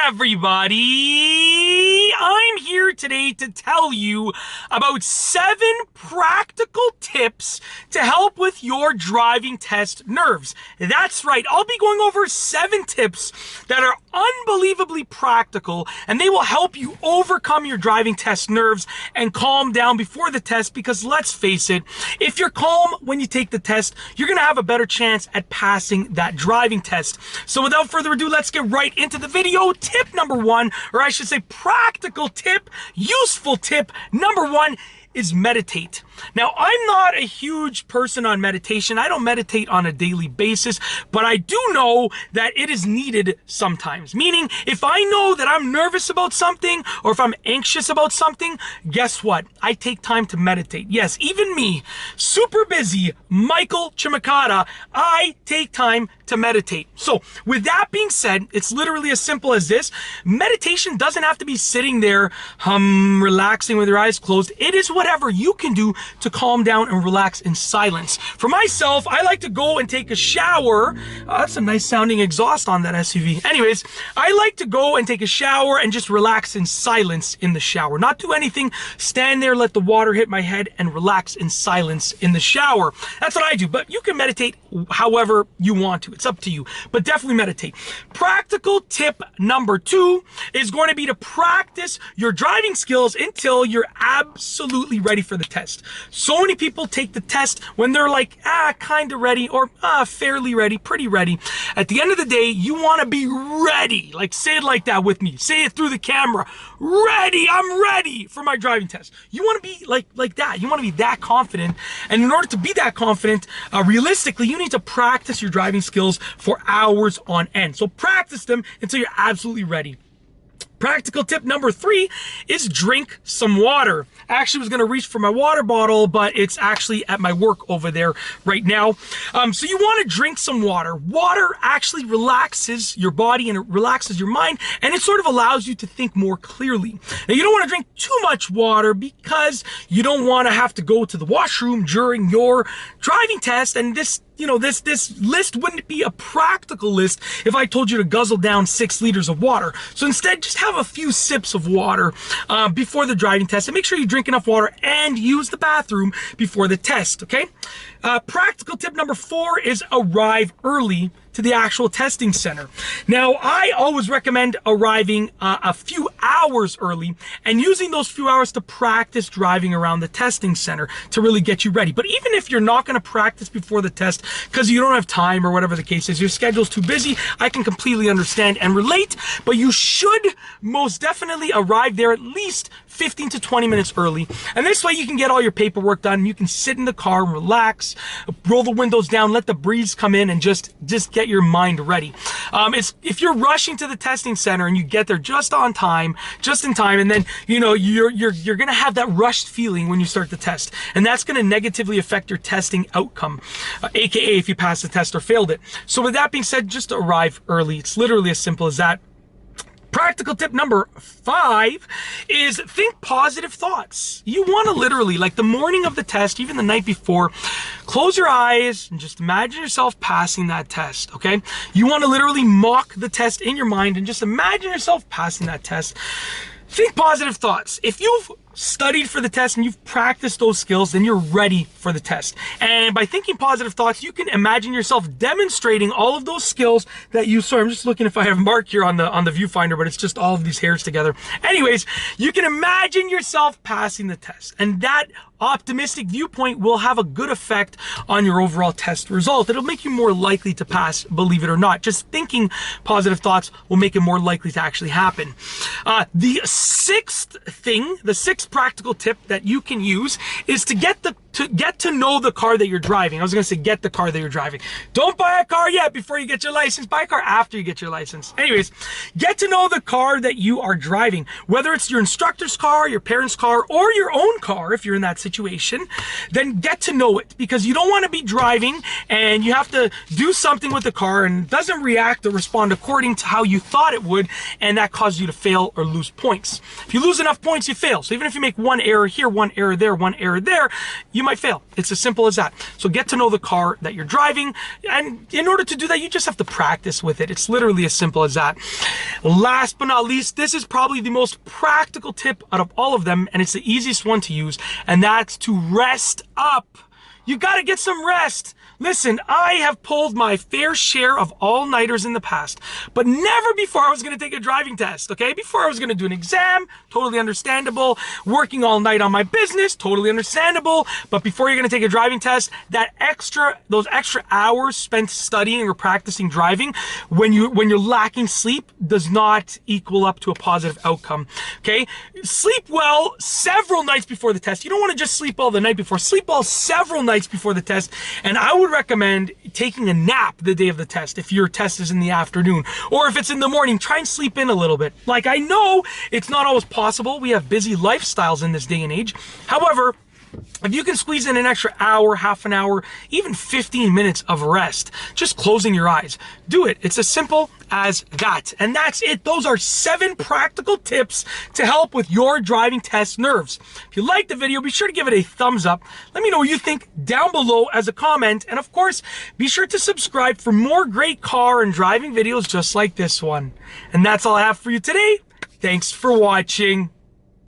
everybody! I'm here today to tell you about 7 practical tips to help with your driving test nerves. That's right, I'll be going over 7 tips that are unbelievably practical, and they will help you overcome your driving test nerves and calm down before the test, because let's face it, if you're calm when you take the test, you're going to have a better chance at passing that driving test. So without further ado, let's get right into the video. Tip number 1, or I should say practical tip, useful tip number 1 is meditate. Now, I'm not a huge person on meditation. I don't meditate on a daily basis, but I do know that it is needed sometimes. Meaning, if I know that I'm nervous about something or if I'm anxious about something, guess what? I take time to meditate. Yes, even me, super busy Michael Chimicata, I take time to meditate. So with that being said, it's literally as simple as this. Meditation doesn't have to be sitting there relaxing with your eyes closed. It is whatever you can do to calm down and relax in silence. For myself, I like to go and take a shower. That's a nice sounding exhaust on that SUV. Anyways, I like to go and take a shower and just relax in silence in the shower. Not do anything, stand there, let the water hit my head and relax in silence in the shower. That's what I do, but you can meditate however you want to. It's up to you, but definitely meditate. Practical tip number 2 is going to be to practice your driving skills until you're absolutely ready for the test. So many people take the test when they're like, kind of ready, or fairly ready, pretty ready. At the end of the day, you want to be ready. Like, say it like that with me. Say it through the camera. Ready, I'm ready for my driving test. You want to be like that. You want to be that confident. And in order to be that confident, realistically, you need to practice your driving skills for hours on end. So practice them until you're absolutely ready. Practical tip number 3 is drink some water. I actually was going to reach for my water bottle, but it's actually at my work over there right now. So you want to drink some water. Water actually relaxes your body and it relaxes your mind, and it sort of allows you to think more clearly. Now, you don't want to drink too much water because you don't want to have to go to the washroom during your driving test, and this list wouldn't be a practical list if I told you to guzzle down 6 liters of water. So instead, just have a few sips of water before the driving test, and make sure you drink enough water and use the bathroom before the test, okay? Practical tip number 4 is arrive early to the actual testing center. Now, I always recommend arriving a few hours early and using those few hours to practice driving around the testing center to really get you ready. But even if you're not going to practice before the test because you don't have time or whatever the case is, your schedule's too busy, I can completely understand and relate, but you should most definitely arrive there at least 15 to 20 minutes early. And this way you can get all your paperwork done. You can sit in the car and relax, roll the windows down, let the breeze come in, and just get your mind ready. If you're rushing to the testing center and you get there just in time, and then you're gonna have that rushed feeling when you start the test, and that's gonna negatively affect your testing outcome, aka if you pass the test or failed it. So with that being said, just arrive early. It's literally as simple as that. Practical tip number 5 is think positive thoughts. You want to literally, like the morning of the test, even the night before, close your eyes and just imagine yourself passing that test, okay? You want to literally mock the test in your mind and just imagine yourself passing that test. Think positive thoughts. If you've studied for the test and you've practiced those skills, then you're ready for the test. And by thinking positive thoughts, you can imagine yourself demonstrating all of those skills that you saw. I'm just looking if I have Mark here on the viewfinder, but it's just all of these hairs together. Anyways, you can imagine yourself passing the test, and that optimistic viewpoint will have a good effect on your overall test result. It'll make you more likely to pass, believe it or not. Just thinking positive thoughts will make it more likely to actually happen. The 6th practical tip that you can use is to get to know the car that you're driving. I was going to say get the car that you're driving. Don't buy a car yet before you get your license. Buy a car after you get your license. Anyways, get to know the car that you are driving. Whether it's your instructor's car, your parents' car, or your own car, if you're in that situation, then get to know it, because you don't want to be driving and you have to do something with the car and it doesn't react or respond according to how you thought it would, and that causes you to fail or lose points. If you lose enough points, you fail. So even if you make one error here, one error there, one error there, you might fail. It's as simple as that. So get to know the car that you're driving, and in order to do that, you just have to practice with it. It's literally as simple as that. Last but not least, this is probably the most practical tip out of all of them, and it's the easiest one to use, and that's to rest up. You gotta get some rest. Listen, I have pulled my fair share of all-nighters in the past, but never before I was going to take a driving test, okay? Before I was going to do an exam, totally understandable. Working all night on my business, totally understandable. But before you're going to take a driving test, those extra hours spent studying or practicing driving, when you're lacking sleep, does not equal up to a positive outcome, okay? Sleep well several nights before the test. You don't want to just sleep all the night before. Sleep well several nights before the test, and I would recommend taking a nap the day of the test if your test is in the afternoon, or if it's in the morning, try and sleep in a little bit. Like, I know it's not always possible. We have busy lifestyles in this day and age. However, if you can squeeze in an extra hour, half an hour, even 15 minutes of rest, just closing your eyes, do it. It's as simple as that. And that's it. Those are 7 practical tips to help with your driving test nerves. If you liked the video, be sure to give it a thumbs up. Let me know what you think down below as a comment. And of course, be sure to subscribe for more great car and driving videos just like this one. And that's all I have for you today. Thanks for watching.